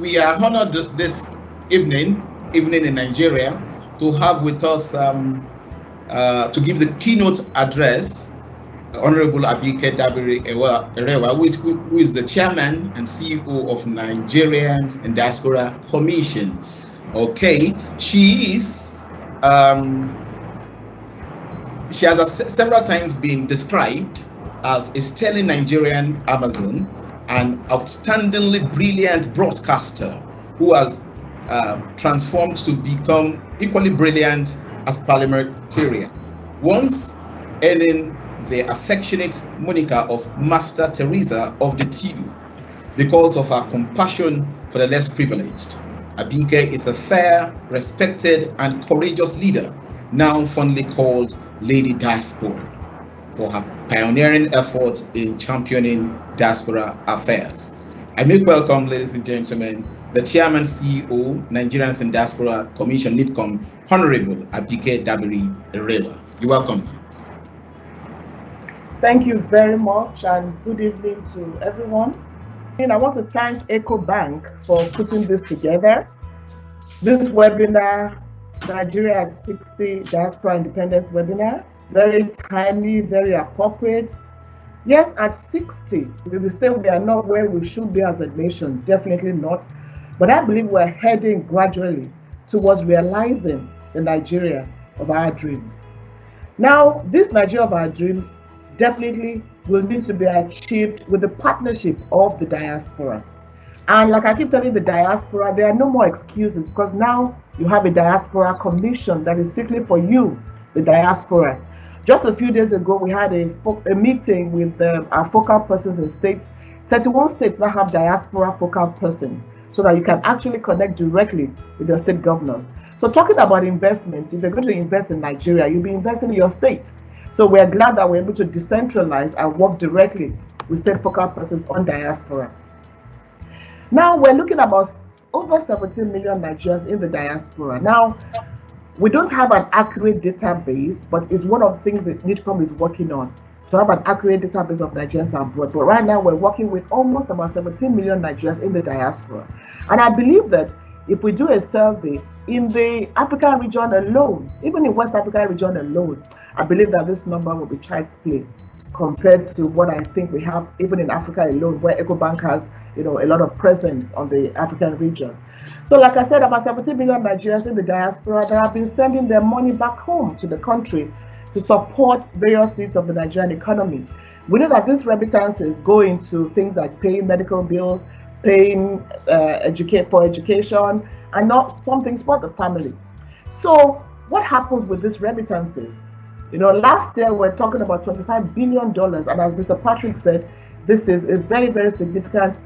we are honored this evening in Nigeria, to have with us to give the keynote address Honorable Abike Dabiri Erewa, who is the chairman and CEO of Nigerian and Diaspora Commission. Okay, she has several times been described as a sterling Nigerian Amazon, an outstandingly brilliant broadcaster who has transformed to become equally brilliant as parliamentarian, once earning the affectionate moniker of Master Teresa of the tea because of her compassion for the less privileged. Abike is a fair, respected, and courageous leader, now fondly called Lady Diaspora, for her pioneering efforts in championing diaspora affairs. I make welcome, ladies and gentlemen, the Chairman CEO, Nigerians and Diaspora Commission, NIDCOM, Honorable Abike Dabiri Erewa. You're welcome. Thank you very much, and good evening to everyone. I want to thank Ecobank for putting this together. This webinar, Nigeria at 60 Diaspora Independence webinar, very timely, very appropriate. Yes, at 60, we will say we are not where we should be as a nation, definitely not. But I believe we're heading gradually towards realizing the Nigeria of our dreams. Now, this Nigeria of our dreams definitely will need to be achieved with the partnership of the diaspora. And like I keep telling the diaspora, there are no more excuses, because now you have a diaspora commission that is strictly for you, the diaspora. Just a few days ago, we had a meeting with our focal persons in states. 31 states now have diaspora focal persons, so that you can actually connect directly with your state governors. So talking about investments, if you're going to invest in Nigeria, you'll be investing in your state. So we're glad that we're able to decentralize and work directly with state focal persons on diaspora. Now we're looking about over 17 million Nigerians in the diaspora. Now, we don't have an accurate database, but it's one of the things that NIDCOM is working on, to have an accurate database of Nigerians abroad. But right now we're working with almost about 17 million Nigerians in the diaspora. And I believe that if we do a survey in the African region alone, even in West African region alone, I believe that this number will be child's play compared to what I think we have even in Africa alone, where Ecobank has, a lot of presence on the African region. So like I said, about 17 million Nigerians in the diaspora that have been sending their money back home to the country to support various needs of the Nigerian economy. We know that these remittances go into things like paying medical bills, paying for education, and not some things for the family. So what happens with these remittances? Last year we're talking about $25 billion, and as Mr. Patrick said, this is a very, very significant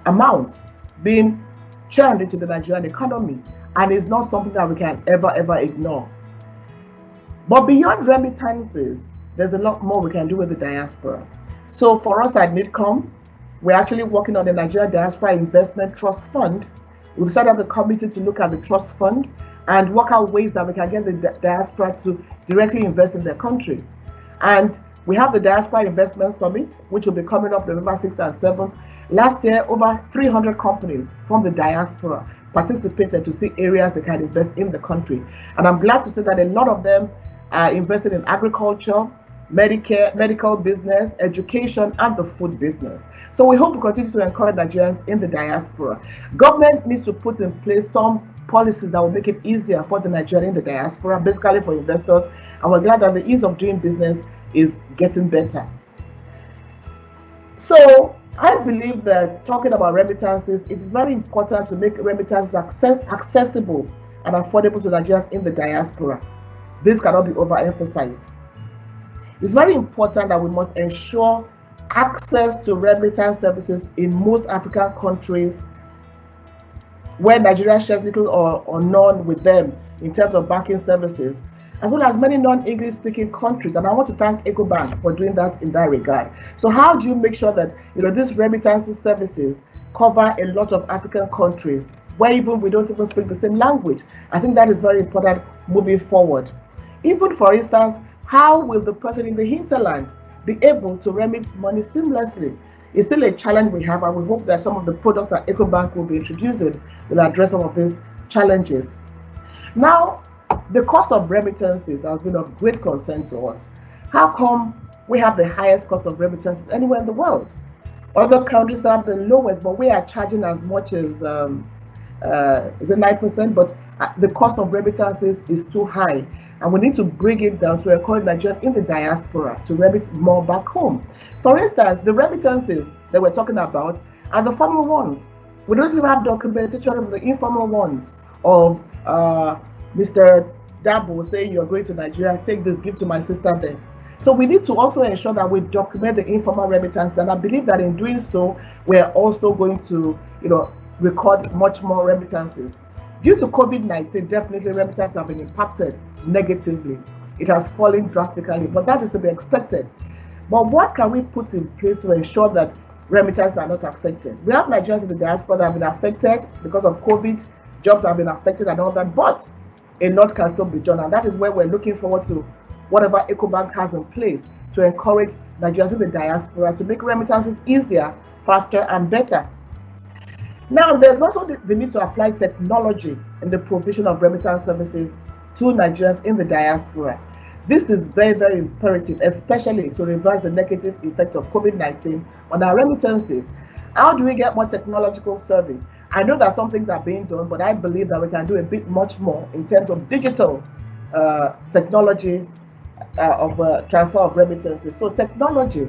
amount being churned into the Nigerian economy, and it's not something that we can ever ignore. But beyond remittances, there's a lot more we can do with the diaspora. So for us at NIDCOM, we're actually working on the Nigeria Diaspora Investment Trust Fund. We've set up a committee to look at the trust fund and work out ways that we can get the diaspora to directly invest in their country. And we have the Diaspora Investment Summit, which will be coming up November 6th and 7th. Last year, over 300 companies from the diaspora participated to see areas they can invest in the country. And I'm glad to say that a lot of them are invested in agriculture, medical business, education, and the food business. So we hope to continue to encourage Nigerians in the diaspora. Government needs to put in place some policies that will make it easier for the Nigerian in the diaspora, basically for investors. And we're glad that the ease of doing business is getting better. So I believe that talking about remittances, it is very important to make remittances accessible and affordable to Nigerians in the diaspora. This cannot be overemphasized. It's very important that we must ensure access to remittance services in most African countries where Nigeria shares little or none with them in terms of banking services, as well as many non-English speaking countries. And I want to thank Ecobank for doing that in that regard. So how do you make sure that these remittance services cover a lot of African countries where even we don't even speak the same language? I think that is very important moving forward. Even for instance, how will the person in the hinterland be able to remit money seamlessly? It's still a challenge we have, and we hope that some of the products that Ecobank will be introducing will address some of these challenges. Now, the cost of remittances has been of great concern to us. How come we have the highest cost of remittances anywhere in the world? Other countries have the lowest, but we are charging as much as is it 9%? But the cost of remittances is too high, and we need to bring it down to encourage Nigerians in the diaspora to remit more back home. For instance, the remittances that we're talking about are the formal ones. We don't even have documentation of the informal ones of Mr. Dabo saying you're going to Nigeria, take this, give to my sister there. So we need to also ensure that we document the informal remittance, and I believe that in doing so, we're also going to, record much more remittances. Due to COVID-19, definitely remittances have been impacted negatively. It has fallen drastically, but that is to be expected. But what can we put in place to ensure that remittances are not affected? We have Nigerians in the diaspora that have been affected because of COVID, jobs have been affected and all that, but a lot can still be done, and that is where we're looking forward to whatever Ecobank has in place to encourage Nigerians in the diaspora to make remittances easier, faster, and better. Now, there's also the need to apply technology in the provision of remittance services to Nigerians in the diaspora. This is very, very imperative, especially to reverse the negative effect of COVID-19 on our remittances. How do we get more technological survey? I know that some things are being done, but I believe that we can do a bit much more in terms of digital technology of transfer of remittances. So technology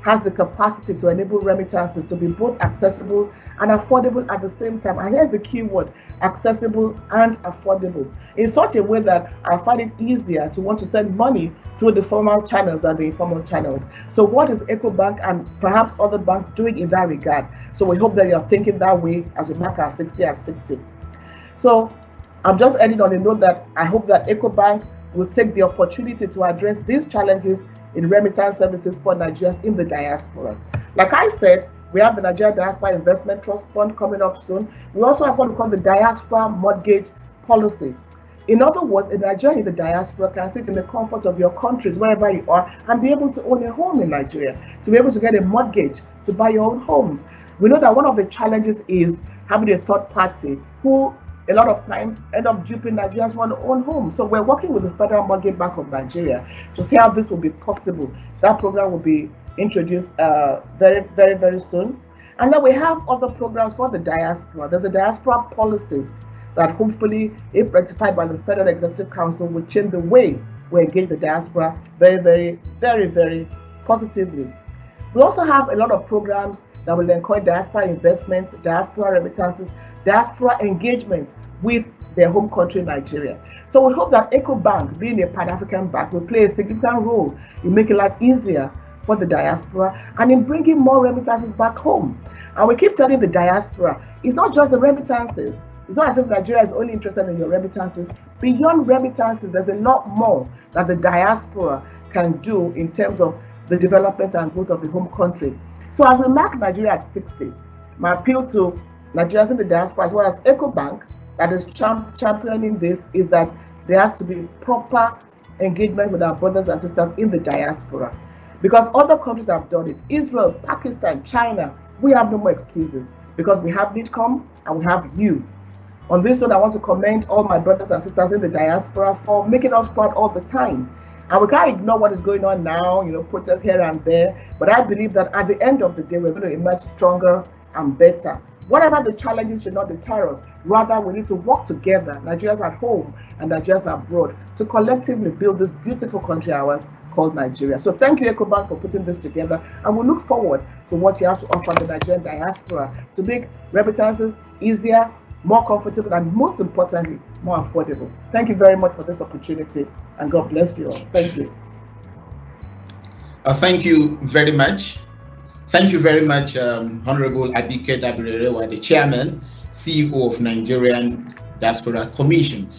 has the capacity to enable remittances to be both accessible and affordable at the same time. And here's the key word: accessible and affordable, in such a way that I find it easier to want to send money through the formal channels than the informal channels. So what is Ecobank and perhaps other banks doing in that regard? So we hope that you're thinking that way as we mark our 60 at 60. So I'm just ending on a note that I hope that Ecobank will take the opportunity to address these challenges in remittance services for Nigerians in the diaspora. Like I said, we have the Nigeria Diaspora Investment Trust Fund coming up soon. We also have what we call the Diaspora Mortgage Policy. In other words, a Nigerian in the diaspora can sit in the comfort of your countries, wherever you are, and be able to own a home in Nigeria, to be able to get a mortgage to buy your own homes. We know that one of the challenges is having a third party who a lot of times end up duping Nigerians want to own homes. So we're working with the Federal Mortgage Bank of Nigeria to see how this will be possible. That program will be introduced very, very, very soon. And then we have other programs for the diaspora. There's a diaspora policy that hopefully, if rectified by the Federal Executive Council, will change the way we engage the diaspora very, very, very, very positively. We also have a lot of programs that will encourage diaspora investments, diaspora remittances, diaspora engagement with their home country, Nigeria. So we hope that Ecobank, being a Pan-African bank, will play a significant role in making life easier for the diaspora and in bringing more remittances back home. And we keep telling the diaspora, it's not just the remittances. It's not as if Nigeria is only interested in your remittances. Beyond remittances, there's a lot more that the diaspora can do in terms of the development and growth of the home country. So as we mark Nigeria at 60, my appeal to Nigerians in the diaspora, as well as Ecobank, that is championing this, is that there has to be proper engagement with our brothers and sisters in the diaspora. Because other countries have done it. Israel, Pakistan, China, we have no more excuses because we have NIDCOM and we have you. On this note, I want to commend all my brothers and sisters in the diaspora for making us proud all the time. And we can't ignore what is going on now, protests here and there. But I believe that at the end of the day, we're going to emerge stronger and better. Whatever the challenges should not deter us. Rather, we need to work together, Nigerians at home and Nigerians abroad, to collectively build this beautiful country ours called Nigeria. So thank you, Ecobank, for putting this together. And we look forward to what you have to offer the Nigerian diaspora to make remittances easier, more comfortable, and most importantly, more affordable. Thank you very much for this opportunity, and God bless you all. Thank you. Thank you very much. Thank you very much, Honorable Abike Dabiri, the Chairman, CEO of Nigerian Diaspora Commission.